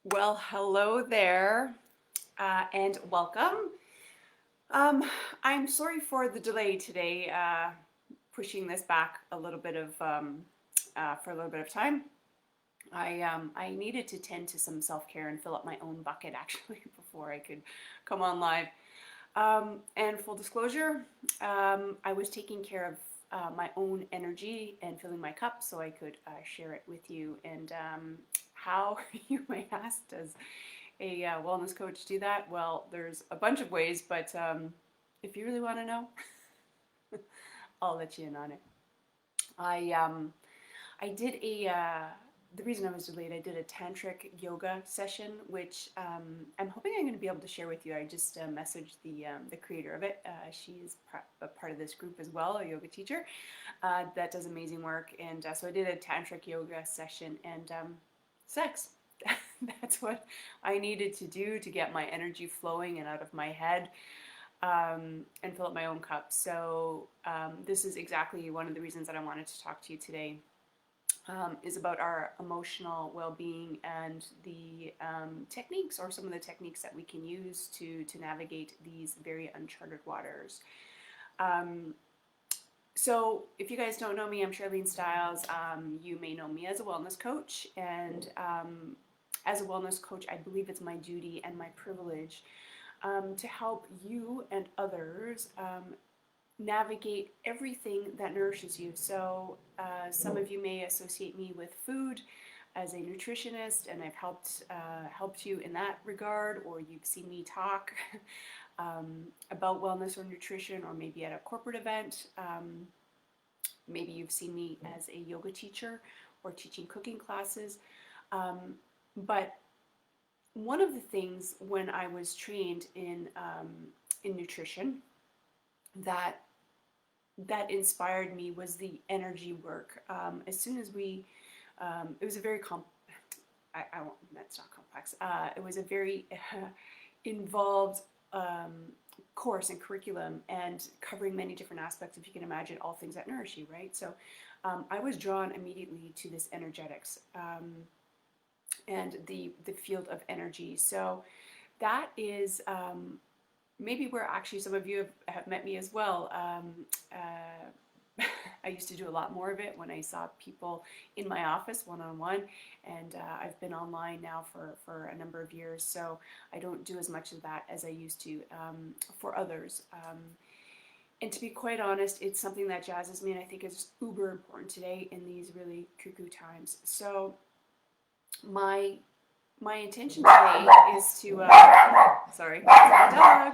Well, hello there, and welcome. I'm sorry for the delay today, pushing this back a little bit for a little bit of time. I needed to tend to some self-care and fill up my own bucket actually before I could come on live. And full disclosure, I was taking care of my own energy and filling my cup so I could share it with you. And how, you may ask, does a wellness coach do that? Well, there's a bunch of ways, but if you really want to know, I'll let you in on it. I I did the reason I was delayed, I did a tantric yoga session, which I'm hoping I'm going to be able to share with you. I just messaged the creator of it. She is a part of this group as well, a yoga teacher that does amazing work. And so I did a tantric yoga session and sex. That's what I needed to do to get my energy flowing and out of my head and fill up my own cup. So this is exactly one of the reasons that I wanted to talk to you today. Is about our emotional well-being and the techniques, or some of the techniques that we can use to navigate these very uncharted waters. So if you guys don't know me, I'm Sharlene Styles. You may know me as a wellness coach, and as a wellness coach, I believe it's my duty and my privilege to help you and others navigate everything that nourishes you. So some of you may associate me with food as a nutritionist, and I've helped you in that regard, or you've seen me talk about wellness or nutrition, or maybe at a corporate event. Maybe you've seen me as a yoga teacher or teaching cooking classes. But one of the things when I was trained in nutrition that inspired me was the energy work. As soon as it was a very I won't, that's not complex. It was a very involved course and curriculum, and covering many different aspects, if you can imagine, all things that nourish you, right? So I was drawn immediately to this energetics and the field of energy. So that is maybe where actually some of you have met me as well. I used to do a lot more of it when I saw people in my office one-on-one, and I've been online now for a number of years, so I don't do as much of that as I used to for others. And to be quite honest, it's something that jazzes me, and I think is uber important today in these really cuckoo times. So my intention today is to sorry, that's my dog.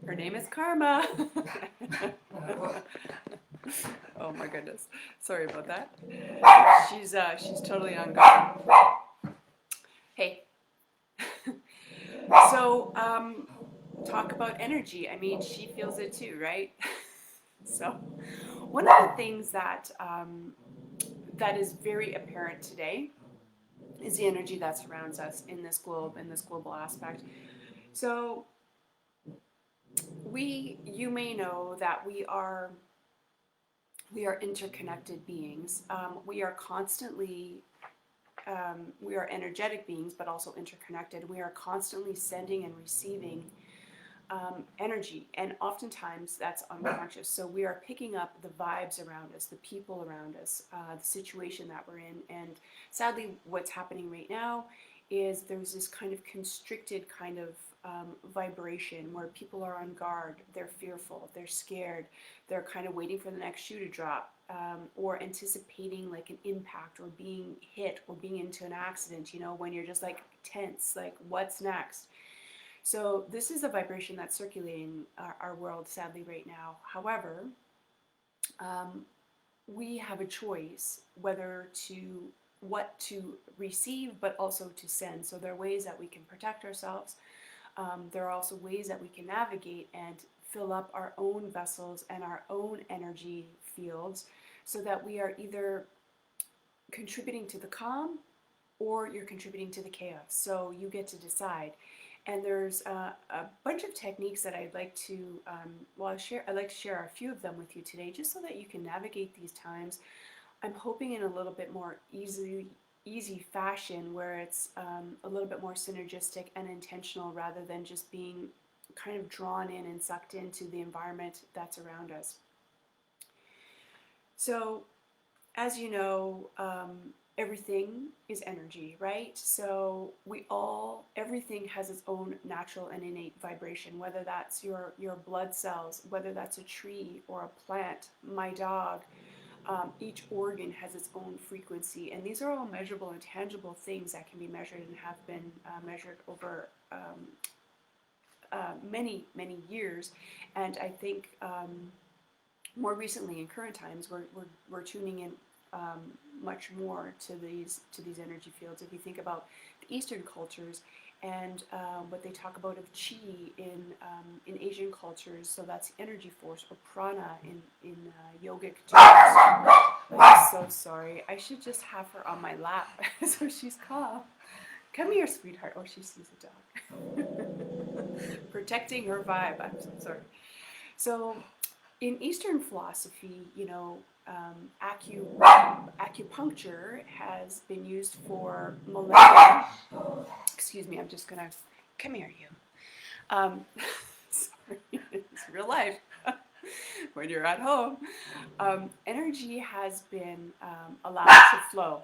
Her name is Karma. Oh my goodness. Sorry about that. She's totally on guard. Hey. So talk about energy. I mean, she feels it too, right? So one of the things that that is very apparent today is the energy that surrounds us in this globe, in this global aspect. So you may know that we are interconnected beings. We are constantly, we are energetic beings, but also interconnected. We are constantly sending and receiving energy, and oftentimes that's unconscious. So we are picking up the vibes around us, the people around us, the situation that we're in. And sadly, what's happening right now is there's this kind of constricted kind of vibration where people are on guard, they're fearful, they're scared, they're kind of waiting for the next shoe to drop, or anticipating like an impact or being hit or being into an accident, you know, when you're just like tense, like what's next? So this is a vibration that's circulating our world sadly right now. However, we have a choice what to receive, but also to send. So there are ways that we can protect ourselves. There are also ways that we can navigate and fill up our own vessels and our own energy fields, so that we are either contributing to the calm or you're contributing to the chaos. So you get to decide. And there's a bunch of techniques that I'd like to I'd like to share a few of them with you today, just so that you can navigate these times. I'm hoping in a little bit more easy fashion where it's a little bit more synergistic and intentional rather than just being kind of drawn in and sucked into the environment that's around us. So, as you know, everything is energy, right? So everything has its own natural and innate vibration, whether that's your blood cells, whether that's a tree or a plant, my dog. Each organ has its own frequency, and these are all measurable and tangible things that can be measured and have been measured over many, many years. And I think more recently in current times, we're tuning in much more to these energy fields. If you think about the Eastern cultures and what they talk about of chi in Asian cultures, so that's energy force or prana in yogic terms. I'm so sorry. I should just have her on my lap so she's calm. Come here, sweetheart. Oh, she sees a dog. Protecting her vibe. I'm so sorry. So, in Eastern philosophy, acupuncture has been used for millennia. Excuse me, I'm just gonna come here, you. Sorry, it's real life. When you're at home, energy has been allowed to flow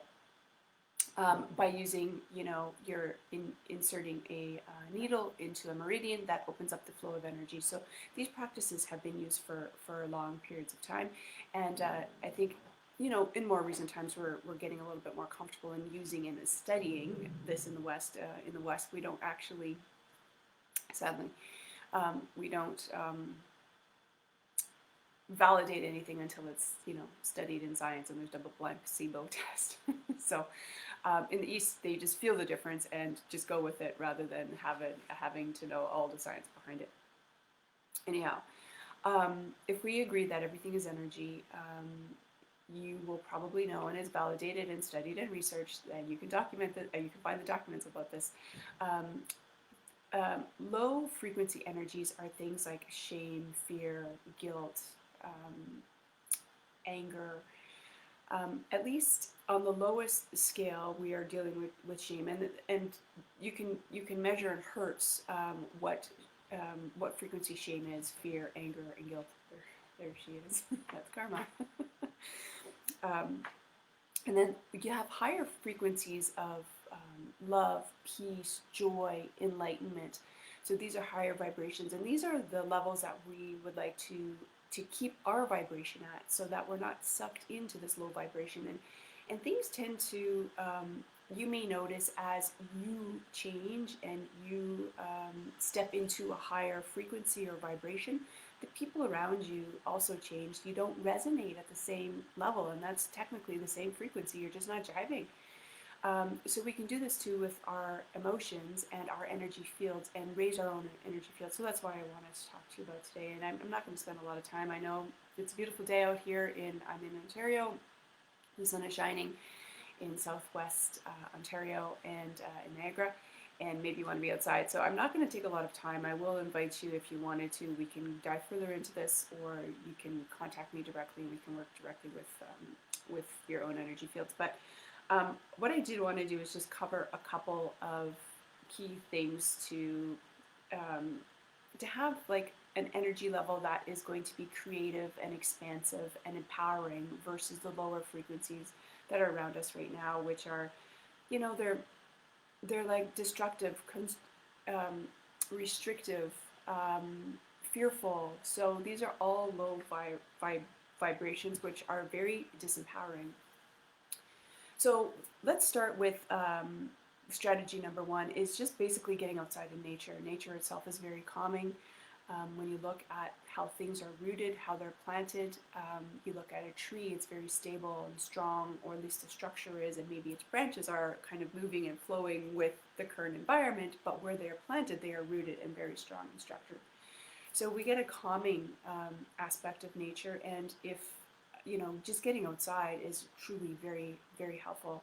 by using, you're inserting a needle into a meridian that opens up the flow of energy. So these practices have been used for long periods of time, and I think, in more recent times, we're getting a little bit more comfortable in using and studying this in the West. In the West, we don't actually, sadly, we don't validate anything until it's studied in science and there's double-blind placebo test. So in the East, they just feel the difference and just go with it rather than having to know all the science behind it. Anyhow, if we agree that everything is energy, you will probably know, and it's validated and studied and researched, and you can document that, you can find the documents about this. Low frequency energies are things like shame, fear, guilt, anger. At least on the lowest scale, we are dealing with shame, and you can measure in hertz what frequency shame is: fear, anger, and guilt. There she is. That's karma. And then you have higher frequencies of love, peace, joy, enlightenment. So these are higher vibrations, and these are the levels that we would like to keep our vibration at, so that we're not sucked into this low vibration. And things tend to, you may notice as you change and you step into a higher frequency or vibration, the people around you also change. You don't resonate at the same level, and that's technically the same frequency, you're just not jiving. So we can do this too with our emotions and our energy fields and raise our own energy fields. So that's why I wanted to talk to you about today. And I'm not going to spend a lot of time. I know it's a beautiful day out here. I'm in Ontario. The sun is shining in southwest Ontario and in Niagara. And maybe you want to be outside. So I'm not going to take a lot of time. I will invite you, if you wanted to, we can dive further into this, or you can contact me directly. We can work directly with your own energy fields. But what I did want to do is just cover a couple of key things to have like an energy level that is going to be creative and expansive and empowering versus the lower frequencies that are around us right now, which are, they're like destructive, restrictive, fearful. So these are all low vibrations, which are very disempowering. So let's start with strategy number one is just basically getting outside in nature. Nature itself is very calming. When you look at how things are rooted, how they're planted, you look at a tree, it's very stable and strong, or at least the structure is, and maybe its branches are kind of moving and flowing with the current environment, but where they are planted, they are rooted and very strong and structured. So we get a calming aspect of nature, and if just getting outside is truly very, very helpful.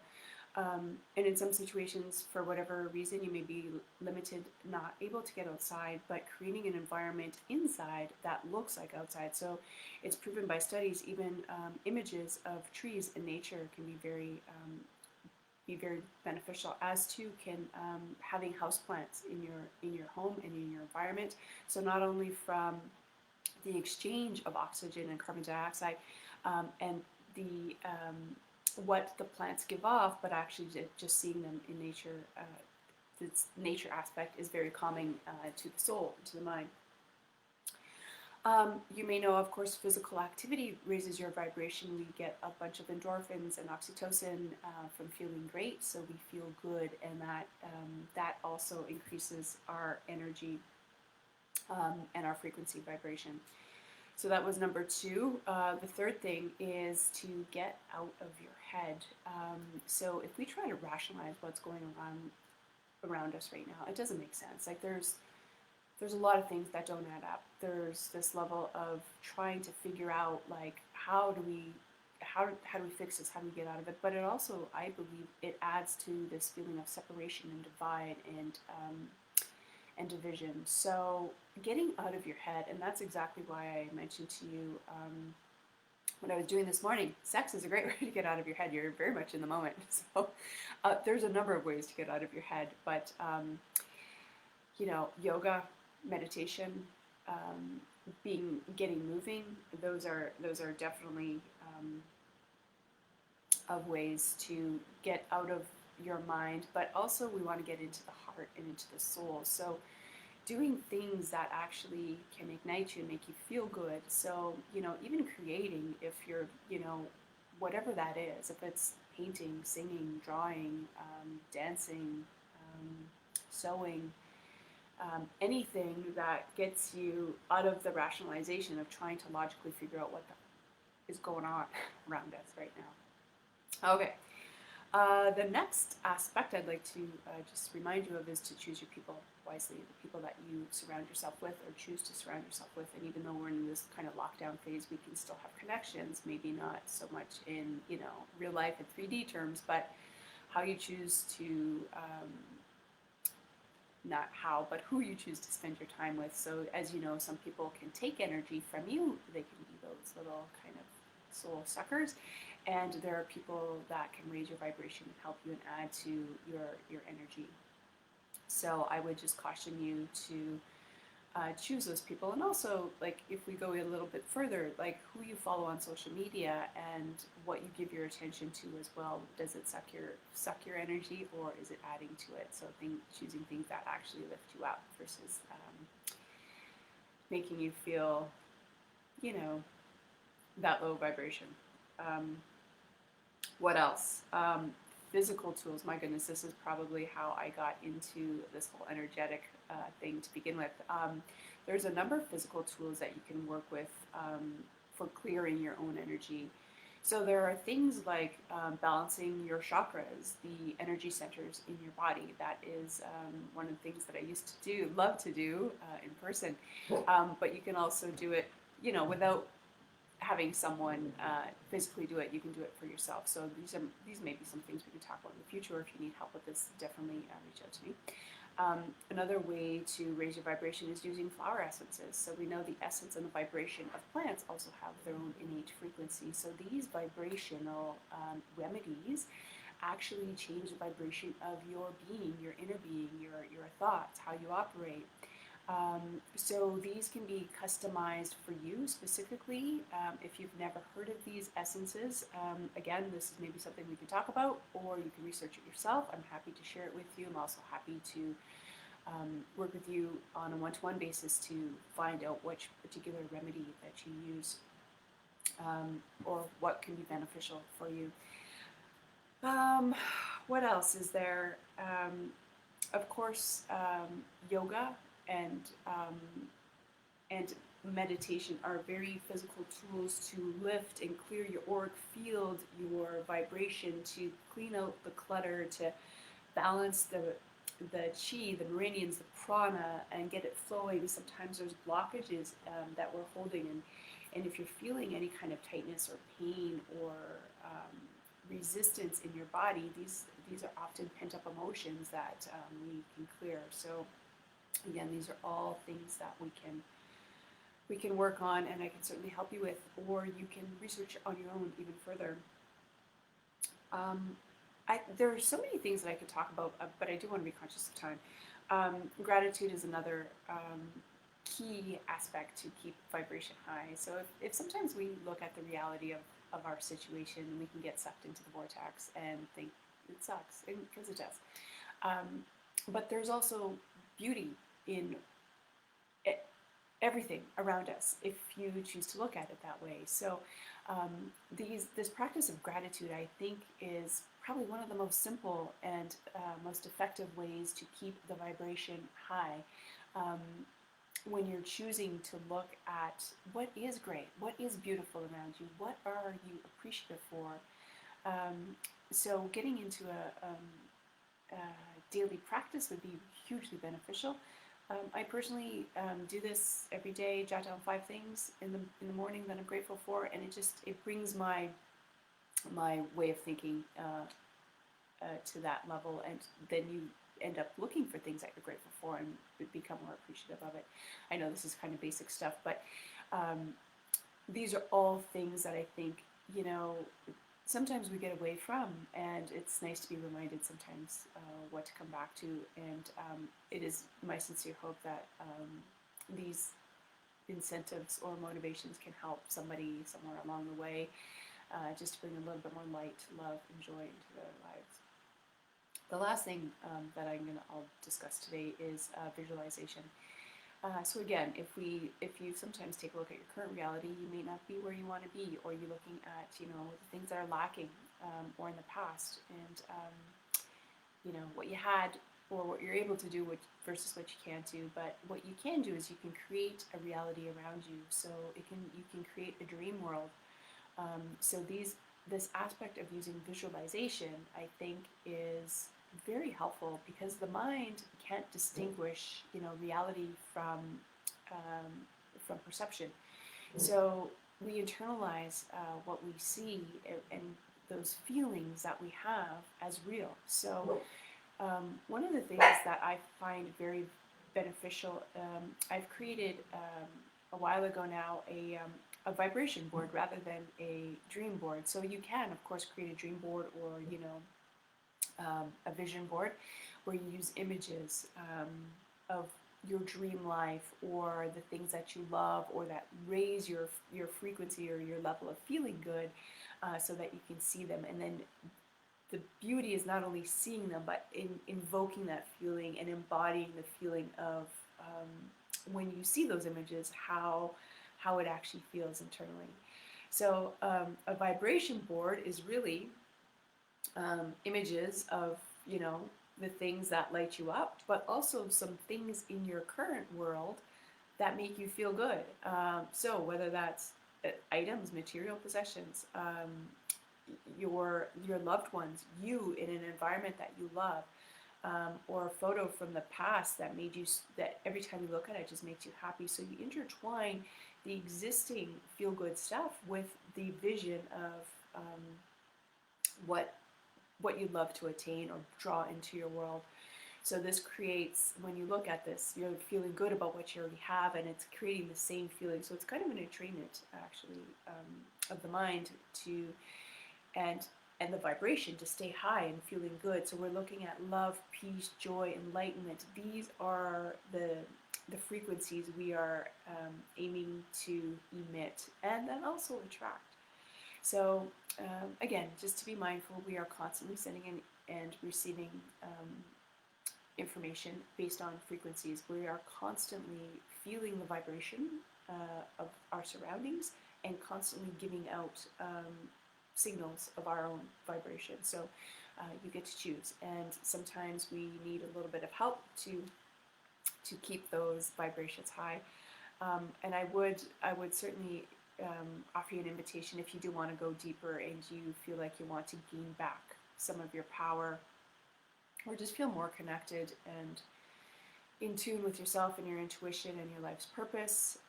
And in some situations, for whatever reason, you may be limited, not able to get outside, but creating an environment inside that looks like outside. So it's proven by studies, even images of trees in nature can be very, be very beneficial, as too can having houseplants in your home and in your environment. So not only from the exchange of oxygen and carbon dioxide and the what the plants give off, but actually just seeing them in nature. This nature aspect is very calming to the soul, to the mind. You may know, of course, physical activity raises your vibration. We get a bunch of endorphins and oxytocin from feeling great, so we feel good, and that also increases our energy and our frequency vibration. So that was number 2. The third thing is to get out of your head. So if we try to rationalize what's going on around us right now, it doesn't make sense. Like there's a lot of things that don't add up. There's this level of trying to figure out like how do we fix this, how do we get out of it? But it also, I believe, it adds to this feeling of separation and divide and division. So getting out of your head, and that's exactly why I mentioned to you when I was doing this morning, sex is a great way to get out of your head. You're very much in the moment. So there's a number of ways to get out of your head, but yoga, meditation, getting moving, those are definitely of ways to get out of your mind, but also we want to get into the heart and into the soul. So doing things that actually can ignite you and make you feel good. So, even creating, if you're, whatever that is, if it's painting, singing, drawing, dancing, sewing, anything that gets you out of the rationalization of trying to logically figure out what is going on around us right now. Okay. The next aspect I'd like to just remind you of is to choose your people wisely, the people that you surround yourself with or choose to surround yourself with. And even though we're in this kind of lockdown phase, we can still have connections, maybe not so much in, real life and 3D terms, but how you choose to, not how, but who you choose to spend your time with. So as you know, some people can take energy from you. They can be those little kind of soul suckers. And there are people that can raise your vibration and help you and add to your energy. So I would just caution you to choose those people. And also, like, if we go a little bit further, like who you follow on social media and what you give your attention to as well. Does it suck your energy, or is it adding to it? So choosing things that actually lift you up versus making you feel, that low vibration. What else? Physical tools. My goodness, this is probably how I got into this whole energetic thing to begin with. There's a number of physical tools that you can work with for clearing your own energy. So there are things like balancing your chakras, the energy centers in your body. That is one of the things that I used to love to do in person. But you can also do it, without having someone physically do it. You can do it for yourself. So these may be some things we can talk about in the future. If you need help with this, definitely reach out to me. Another way to raise your vibration is using flower essences. So we know the essence and the vibration of plants also have their own innate frequency. So these vibrational remedies actually change the vibration of your being, your inner being, your thoughts, how you operate. So these can be customized for you specifically. If you've never heard of these essences, again, this is maybe something we can talk about, or you can research it yourself. I'm happy to share it with you. I'm also happy to work with you on a one-to-one basis to find out which particular remedy that you use or what can be beneficial for you. What else is there? Of course, yoga and meditation are very physical tools to lift and clear your auric field, your vibration, to clean out the clutter, to balance the chi, the meridians, the prana, and get it flowing. Sometimes there's blockages that we're holding, and if you're feeling any kind of tightness or pain or resistance in your body, these are often pent-up emotions that we can clear. So again, these are all things that we can work on, and I can certainly help you with, or you can research on your own even further. there are so many things that I could talk about, but I do want to be conscious of time. Gratitude is another key aspect to keep vibration high. So if sometimes we look at the reality of our situation, we can get sucked into the vortex and think it sucks, because it does. But there's also beauty in everything around us if you choose to look at it that way. So this practice of gratitude, I think, is probably one of the most simple and most effective ways to keep the vibration high. When you're choosing to look at what is great, what is beautiful around you, what are you appreciative for. So getting into a daily practice would be hugely beneficial. I personally do this every day, jot down 5 things in the morning that I'm grateful for, and it brings my way of thinking to that level, and then you end up looking for things that you're grateful for and become more appreciative of it. I know this is kind of basic stuff, but these are all things that I think, sometimes we get away from, and it's nice to be reminded sometimes what to come back to. And it is my sincere hope that these incentives or motivations can help somebody somewhere along the way, just to bring a little bit more light, love, and joy into their lives. The last thing that I'll discuss today is visualization. So again, if you sometimes take a look at your current reality, you may not be where you want to be, or you're looking at the things that are lacking, or in the past, and what you had or what you're able to do versus what you can't do. But what you can do is you can create a reality around you. So you can create a dream world. So this aspect of using visualization, I think, is very helpful, because the mind can't distinguish reality from perception. So we internalize what we see and those feelings that we have as real. So one of the things that I find very beneficial, I've created a while ago now a vibration board rather than a dream board. So you can, of course, create a dream board, or a vision board, where you use images of your dream life, or the things that you love, or that raise your frequency or your level of feeling good, so that you can see them. And then the beauty is not only seeing them, but invoking that feeling and embodying the feeling of when you see those images, how it actually feels internally. So a vibration board is really images of the things that light you up, but also some things in your current world that make you feel good. So whether that's items, material possessions, your loved ones, you in an environment that you love, or a photo from the past that every time you look at it just makes you happy. So you intertwine the existing feel-good stuff with the vision of what you'd love to attain or draw into your world. So this creates, when you look at this, you're feeling good about what you already have, and it's creating the same feeling. So it's kind of an entrainment, actually, of the mind and the vibration to stay high and feeling good. So we're looking at love, peace, joy, enlightenment. These are the frequencies we are aiming to emit and then also attract. So again, just to be mindful, we are constantly sending in and receiving information based on frequencies. We are constantly feeling the vibration of our surroundings and constantly giving out signals of our own vibration. So you get to choose, and sometimes we need a little bit of help to keep those vibrations high. And I would certainly offer you an invitation, if you do want to go deeper and you feel like you want to gain back some of your power, or just feel more connected and in tune with yourself and your intuition and your life's purpose.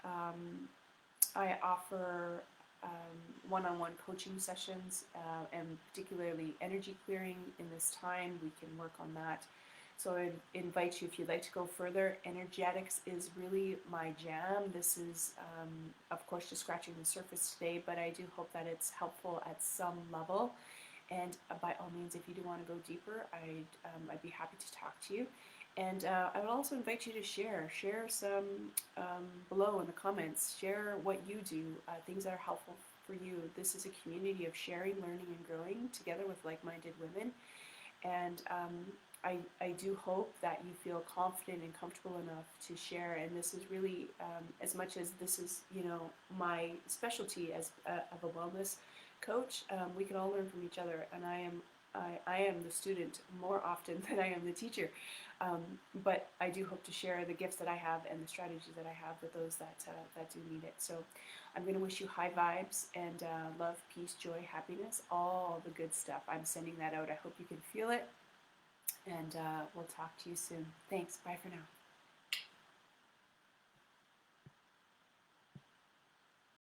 I offer one-on-one coaching sessions, and particularly energy clearing in this time. We can work on that. So I invite you, if you'd like to go further. Energetics is really my jam. This is, of course, just scratching the surface today, but I do hope that it's helpful at some level. And by all means, if you do want to go deeper, I'd be happy to talk to you. And I would also invite you to share some below in the comments. Share what you do, things that are helpful for you. This is a community of sharing, learning, and growing together with like-minded women. And I do hope that you feel confident and comfortable enough to share. And this is really, as much as this is, my specialty as of a wellness coach, we can all learn from each other. And I am the student more often than I am the teacher. But I do hope to share the gifts that I have and the strategies that I have with those that do need it. So I'm going to wish you high vibes and love, peace, joy, happiness, all the good stuff. I'm sending that out. I hope you can feel it. And we'll talk to you soon. Thanks. Bye for now.